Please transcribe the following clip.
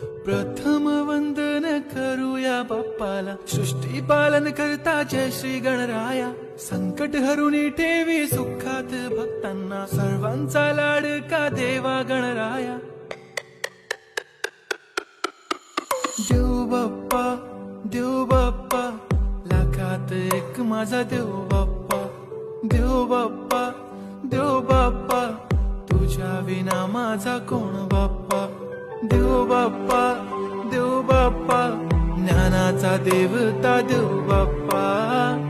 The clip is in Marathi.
प्रथम वंदन करूया बाप्पाला, सृष्टी पालन करता जय श्री गणराया. संकट हरुनी ठेवी सुखात भक्तांना, सर्वांचा लाडका देवा गणराया. देव बाप्पा, देव बाप्पा, लाखात एक माझा देव बाप्पा. देव बाप्पा, देव बाप्पा, तुझ्या विना माझा कोण बाप्पा. देव बाप्पा, देव बाप्पा, ज्ञानाचा देवता देव बाप्पा.